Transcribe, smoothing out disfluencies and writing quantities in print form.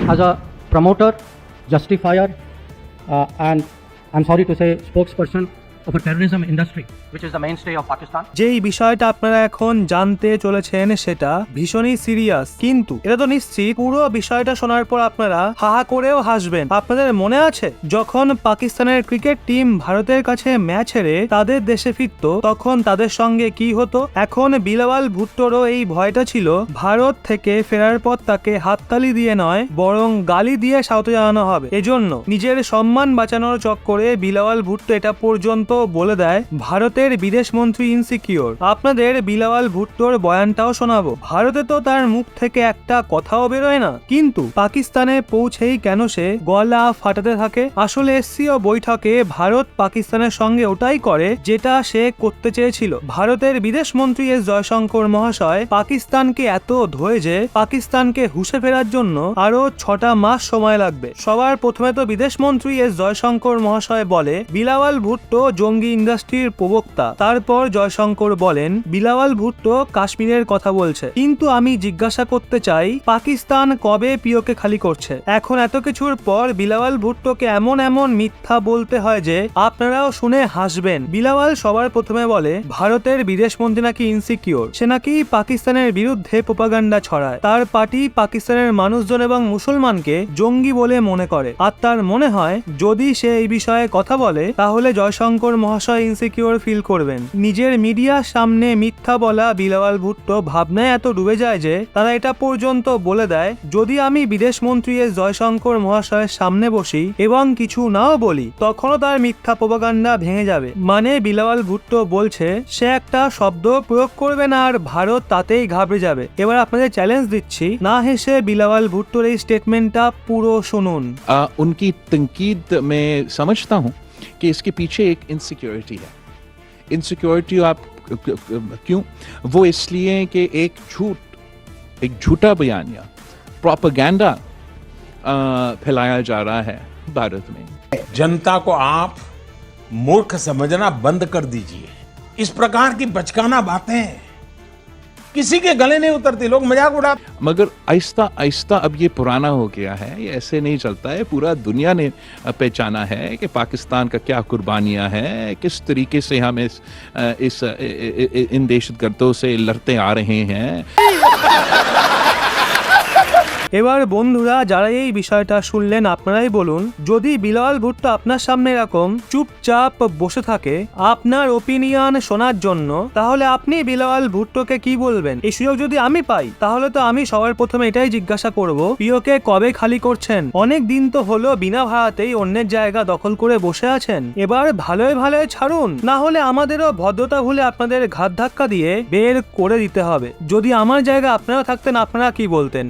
as a promoter, justifier, and I'm sorry to say spokesperson of a terrorism industry, which is the mainstay of Pakistan. যেই বিষয়টা আপনারা এখন জানতে চলেছেন সেটা ভীষণই সিরিয়াস, কিন্তু এটা তো নিশ্চিত পুরো বিষয়টা শোনার পর আপনারা হাহা করেও হাসবেন। আপনাদের মনে আছে যখন পাকিস্তানের ক্রিকেট টিম ভারতের কাছে ম্যাচ হেরে তাদের দেশে ফিরত তখন তাদের সঙ্গে কি হতো? এখন বিলাওয়াল ভুট্টোরও এই ভয়টা ছিল ভারত থেকে ফেরার পর তাকে হাততালি দিয়ে নয় বরং গালি দিয়ে স্বাগত জানানো হবে। এজন্য নিজের সম্মান বাঁচানোর চক্করে বিলাওয়াল ভুট্টো এটা পর্যন্ত বলে দেয় ভারতের বিদেশ মন্ত্রী ইনসিকিউর। আপনাদের বিলাওয়াল ভুট্টোর বয়ানটাও শোনাবো। ভারতে তো তার মুখ থেকে একটা কথাও বেরোয় না, কিন্তু পাকিস্তানে পৌঁছেই কেন সে গলা ফাটাতে থাকে? আসলে এসসিও বৈঠকে ভারত পাকিস্তানের সঙ্গে ওটাই করে যেটা সে করতে চেয়েছিল। ভারতের বিদেশ মন্ত্রী এস জয়শঙ্কর মহাশয় পাকিস্তানকে এত ধোয় যে পাকিস্তানকে হুঁশে ফেরার জন্য আরো 6টা মাস সময় লাগবে। সবার প্রথমে তো বিদেশ মন্ত্রী এস জয়শঙ্কর মহাশয় বলে বিলাওয়াল ভুট্টো জঙ্গি ইন্ডাস্ট্রির প্রবক্তা। তারপর জয়শঙ্কর বলেন বিলাওয়াল ভুট্টো কাশ্মীরের কথা বলছে। কিন্তু আমি জিজ্ঞাসা করতে চাই পাকিস্তান কবে পিওকে খালি করছে? এখন এত কিছুর পর বিলাওয়াল ভুট্টোকে এমন এমন মিথ্যা বলতে হয় যে আপনারাও শুনে হাসবেন। বিলাওয়াল সবার প্রথমে বলে ভারতের বিদেশ মন্ত্রী নাকি ইনসিকিউর, সে নাকি পাকিস্তানের বিরুদ্ধে প্রোপাগান্ডা ছড়ায়। তার পার্টি পাকিস্তানের মানুষজন এবং মুসলমানকে জঙ্গি বলে মনে করে, আর তার মনে হয় যদি সে এই বিষয়ে কথা বলে তাহলে জয়শঙ্কর মহাশয় ইনসিকিউর ফিল করবেন। নিজের মিডিয়ার সামনে মিথ্যা বলা বিলাওয়াল ভুট্টো ভাবনায় এত ডুবে যায় যে তারা এটা পর্যন্ত বলে দেয় যদি আমি বিদেশ মন্ত্রী এস জয়শঙ্কর মহাশয়ের সামনে বসি এবং কিছু নাও বলি তখনও তার মিথ্যা প্রোপাগান্ডা ভেঙে যাবে। মানে বিলাওয়াল ভুট্টো বলছে সে একটা শব্দ প্রয়োগ করবে না আর ভারত তাতেই ঘাবড়ে যাবে। এবার আপনাদের চ্যালেঞ্জ দিচ্ছি, না হেসে বিলাওয়াল ভুট্টোর এই স্টেটমেন্টটা পুরো শুনুন। उनकी तनकीद में समझता हूँ कि इसके पीछे एक इनसिक्योरिटी है। इनसिक्योरिटी आप क्यों? वो इसलिए कि एक झूठा बयानिया प्रोपेगेंडा फैलाया जा रहा है भारत में। जनता को आप मूर्ख समझना बंद कर दीजिए। इस प्रकार की बचकाना बातें किसी के गले नहीं उतरती, लोग मजाक उड़ाते। मगर आहिस्ता आहिस्ता अब ये पुराना हो गया है, ये ऐसे नहीं चलता है। पूरा दुनिया ने पहचाना है कि पाकिस्तान का क्या कुर्बानियां हैं, किस तरीके से हम इन दहशतगर्दों से लड़ते आ रहे हैं। এবার বন্ধুরা যারা এই বিষয়টা শুনলেন আপনারাই বলুন, যদি বিলাওয়াল ভুট্টো আপনার সামনে এরকম চুপচাপ বসে থাকে আপনার ওপিনিয়ন শোনার জন্য, তাহলে আপনি বিলাওয়াল ভুট্টোকে কি বলবেন? এই সুযোগ যদি আমি পাই তাহলে তো আমি সবার প্রথমে এটাই জিজ্ঞাসা করব পিওকে কবে খালি করছেন? অনেক দিন তো হলো বিনা ভাড়াতেই অন্যের জায়গা দখল করে বসে আছেন, এবার ভালোই ভালোই ছাড়ুন, না হলে আমাদেরও ভদ্রতা ভুলে আপনাদের ঘাত ধাক্কা দিয়ে বের করে দিতে হবে। যদি আমার জায়গা আপনারা থাকতেন আপনারা কি বলতেন?